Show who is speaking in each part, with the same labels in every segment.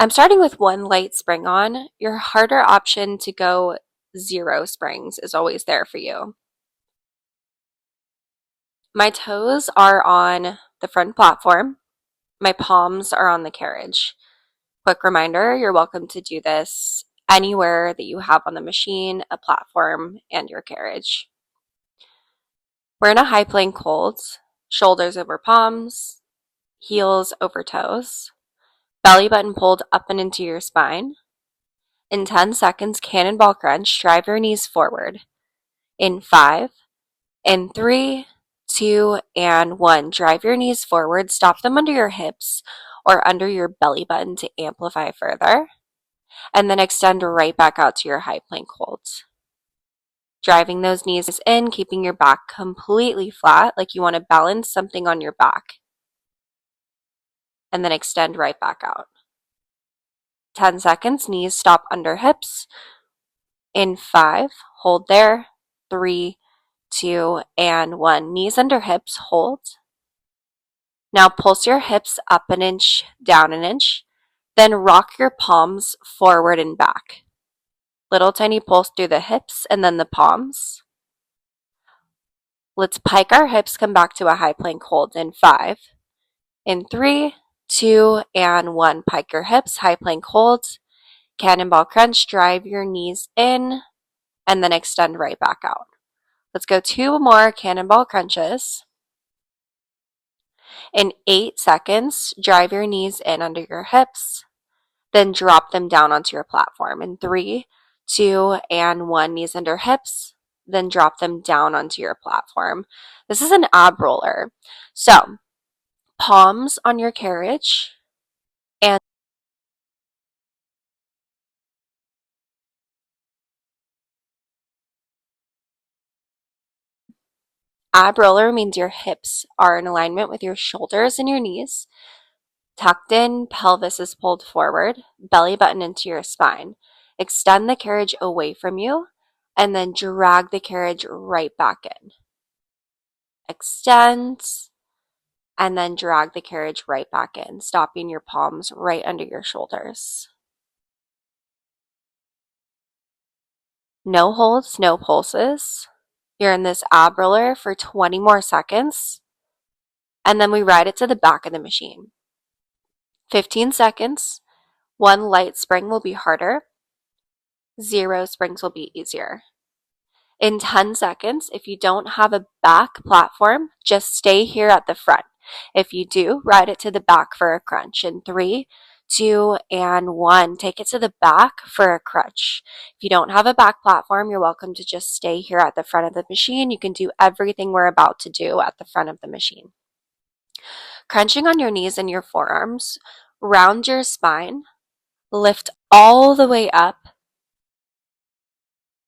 Speaker 1: I'm starting with one light spring on. Your harder option to go 0 springs is always there for you. My toes are on the front platform. My palms are on the carriage. Quick reminder, you're welcome to do this anywhere that you have on the machine, a platform, and your carriage. We're in a high plank hold, shoulders over palms, heels over toes, belly button pulled up and into your spine. In 10 seconds, Cannonball Crunch, drive your knees forward. In 5, in 3, 2, and 1, drive your knees forward, stop them under your hips or under your belly button to amplify further, and then extend right back out to your high plank hold. Driving those knees in, keeping your back completely flat, like you want to balance something on your back, and then extend right back out. 10 seconds, knees stop under hips. In 5, hold there. 3, 2, and 1. Knees under hips, hold. Now pulse your hips up an inch, down an inch. Then rock your palms forward and back. Little tiny pulse through the hips and then the palms. Let's pike our hips, come back to a high plank hold in 5. In 3, 2, and 1. Pike your hips, high plank hold. Cannonball Crunch, drive your knees in, and then extend right back out. Let's go 2 more Cannonball Crunches. In 8 seconds, drive your knees in under your hips, then drop them down onto your platform. In 3, 2, and 1, knees under hips, then drop them down onto your platform. This is an ab roller. So, palms on your carriage, and ab roller means your hips are in alignment with your shoulders and your knees. Tucked in, pelvis is pulled forward, belly button into your spine. Extend the carriage away from you, and then drag the carriage right back in. Extend, and then drag the carriage right back in, stopping your palms right under your shoulders. No holds, no pulses. You're in this ab roller for 20 more seconds, and then we ride it to the back of the machine. 15 seconds. 1 light spring will be harder. 0 springs will be easier. In 10 seconds, if you don't have a back platform, just stay here at the front. If you do, ride it to the back for a crunch. In 3, 2, and 1, take it to the back for a crunch. If you don't have a back platform, you're welcome to just stay here at the front of the machine. You can do everything we're about to do at the front of the machine. Crunching on your knees and your forearms, round your spine, lift all the way up,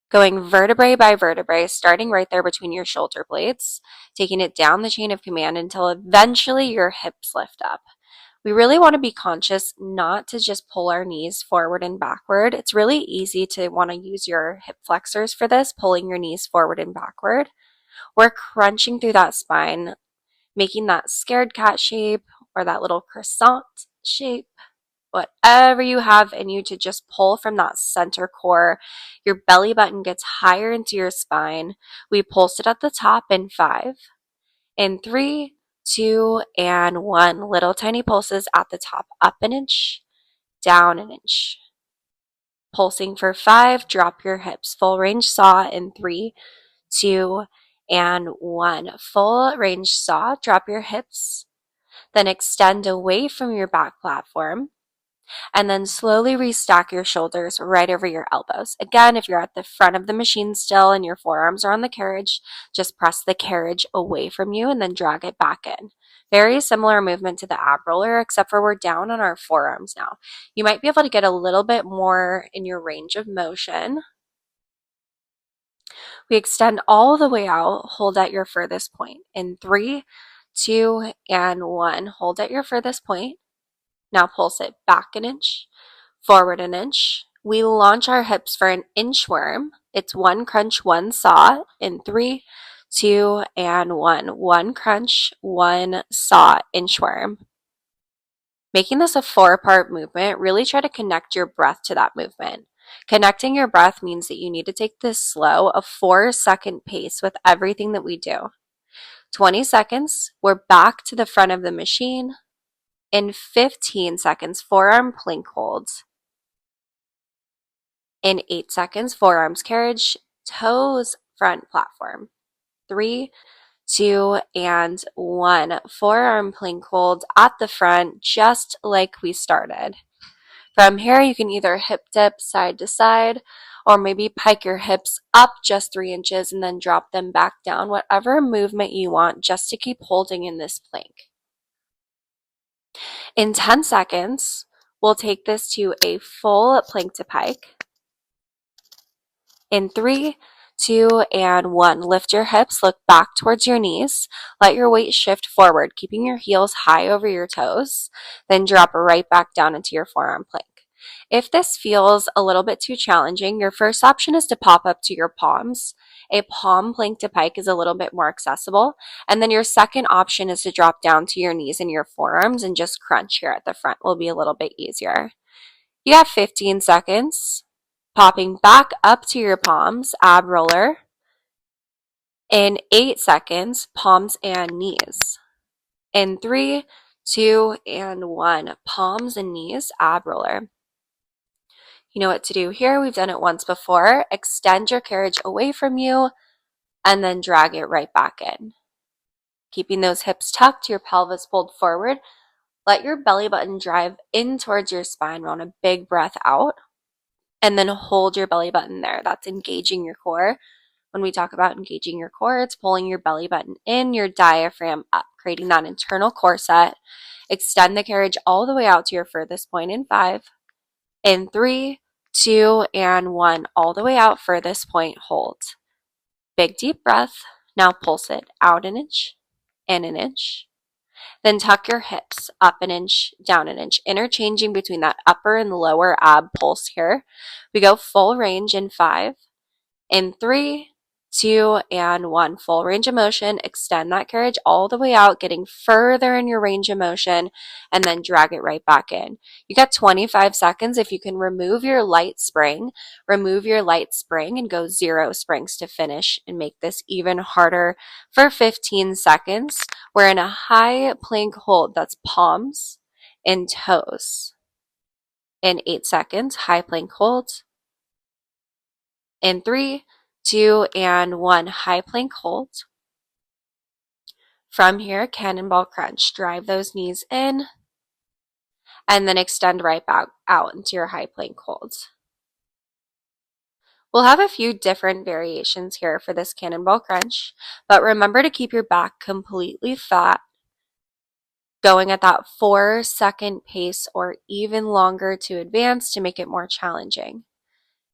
Speaker 1: going vertebrae by vertebrae, starting right there between your shoulder blades, taking it down the chain of command until eventually your hips lift up. We really want to be conscious not to just pull our knees forward and backward. It's really easy to want to use your hip flexors for this, pulling your knees forward and backward. We're crunching through that spine, making that scared cat shape or that little croissant shape. Whatever you have in you to just pull from that center core. Your belly button gets higher into your spine. We pulse it at the top in 5. In 3, 2, and 1. Little tiny pulses at the top. Up an inch, down an inch. Pulsing for 5. Drop your hips. Full range saw in 3, 2, and 1. Full range saw. Drop your hips. Then extend away from your back platform. And then slowly restack your shoulders right over your elbows. Again, if you're at the front of the machine still and your forearms are on the carriage, just press the carriage away from you and then drag it back in. Very similar movement to the ab roller, except for we're down on our forearms now. You might be able to get a little bit more in your range of motion. We extend all the way out, hold at your furthest point. In 3, 2, and 1. Hold at your furthest point. Now pulse it back an inch, forward an inch. We launch our hips for an inchworm. It's 1 crunch, 1 saw in 3, 2, and 1. 1 crunch, 1 saw, inchworm. Making this a 4-part movement, really try to connect your breath to that movement. Connecting your breath means that you need to take this slow, a 4-second pace with everything that we do. 20 seconds, we're back to the front of the machine. In 15 seconds, forearm plank holds. In 8 seconds, forearms carriage, toes front platform. 3, 2, and 1. Forearm plank hold at the front, just like we started. From here, you can either hip dip side to side, or maybe pike your hips up just 3 inches and then drop them back down, whatever movement you want, just to keep holding in this plank. In 10 seconds, we'll take this to a full plank to pike. In 3, 2, and 1, lift your hips, look back towards your knees, let your weight shift forward, keeping your heels high over your toes, then drop right back down into your forearm plank. If this feels a little bit too challenging, your first option is to pop up to your palms. A palm plank to pike is a little bit more accessible, and then your second option is to drop down to your knees and your forearms and just crunch here at the front will be a little bit easier. You have 15 seconds. Popping back up to your palms, ab roller. In 8 seconds, palms and knees. In 3, 2, and 1, palms and knees, ab roller. You know what to do here. We've done it once before. Extend your carriage away from you and then drag it right back in. Keeping those hips tucked, your pelvis pulled forward. Let your belly button drive in towards your spine. We want a big breath out. And then hold your belly button there. That's engaging your core. When we talk about engaging your core, it's pulling your belly button in, your diaphragm up, creating that internal core set. Extend the carriage all the way out to your furthest point in 5. In 3, 2, and 1, all the way out, furthest point, hold. Big deep breath. Now pulse it out an inch, in an inch. Then tuck your hips up an inch, down an inch, interchanging between that upper and lower ab pulse here. We go full range in 5. In 3, 2, and 1, full range of motion. Extend that carriage all the way out, getting further in your range of motion, and then drag it right back in. You got 25 seconds. If you can remove your light spring and go 0 springs to finish and make this even harder for 15 seconds. We're in a high plank hold. That's palms and toes. In 8 seconds, high plank hold. In 3, 2, and 1, high plank hold. From here, Cannonball Crunch. Drive those knees in and then extend right back out into your high plank hold. We'll have a few different variations here for this Cannonball Crunch, but remember to keep your back completely flat, going at that 4-second pace or even longer to advance to make it more challenging.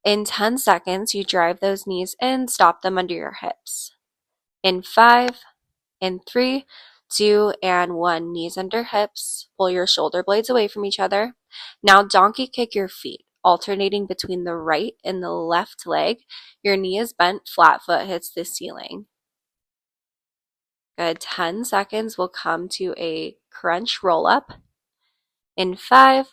Speaker 1: In 10 seconds, you drive those knees in, stop them under your hips. In 5, in 3, 2, and 1, knees under hips. Pull your shoulder blades away from each other. Now donkey kick your feet, alternating between the right and the left leg. Your knee is bent, flat foot hits the ceiling. Good. 10 seconds, we'll come to a crunch roll up. In 5,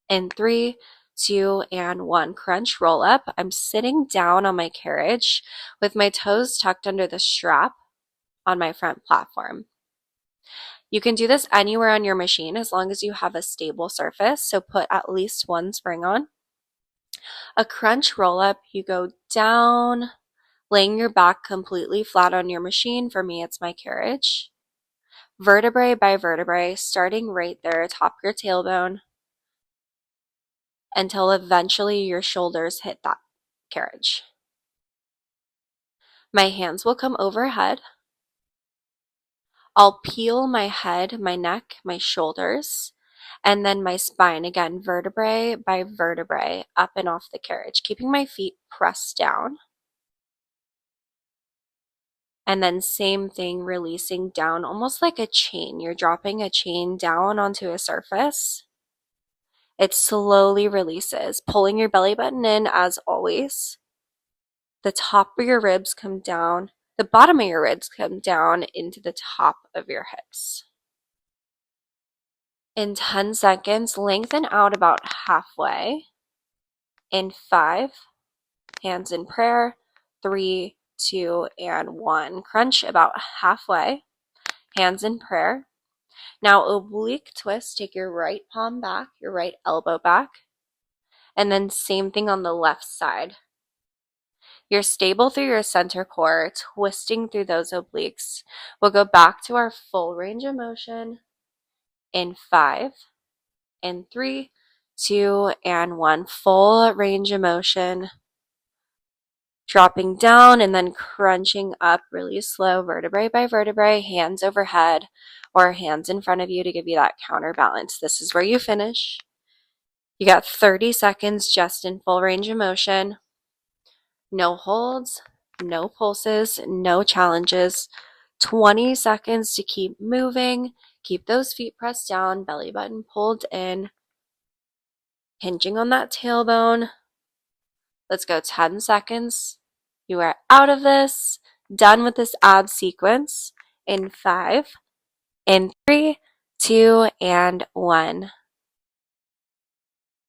Speaker 1: in 3, 2, and 1, crunch roll up. I'm sitting down on my carriage with my toes tucked under the strap on my front platform. You can do this anywhere on your machine as long as you have a stable surface, so put at least 1 spring on. A crunch roll up, you go down, laying your back completely flat on your machine. For me, it's my carriage. Vertebrae by vertebrae, starting right there atop your tailbone until eventually your shoulders hit that carriage. My hands will come overhead. I'll peel my head, my neck, my shoulders, and then my spine. Again, vertebrae by vertebrae, up and off the carriage, keeping my feet pressed down. And then same thing, releasing down, almost like a chain. You're dropping a chain down onto a surface. It slowly releases, pulling your belly button in as always. The top of your ribs come down. The bottom of your ribs come down into the top of your hips. In 10 seconds, lengthen out about halfway. In 5, hands in prayer, 3, 2, and 1. Crunch about halfway, hands in prayer. Now oblique twist, take your right palm back, your right elbow back, and then same thing on the left side. You're stable through your center core, twisting through those obliques. We'll go back to our full range of motion in 5, in 3, 2, and 1. Full range of motion. Dropping down and then crunching up really slow, vertebrae by vertebrae, hands overhead or hands in front of you to give you that counterbalance. This is where you finish. You got 30 seconds just in full range of motion. No holds, no pulses, no challenges. 20 seconds to keep moving. Keep those feet pressed down, belly button pulled in, hinging on that tailbone. Let's go 10 seconds. You are out of this, done with this ab sequence in 5, in 3, 2, and 1.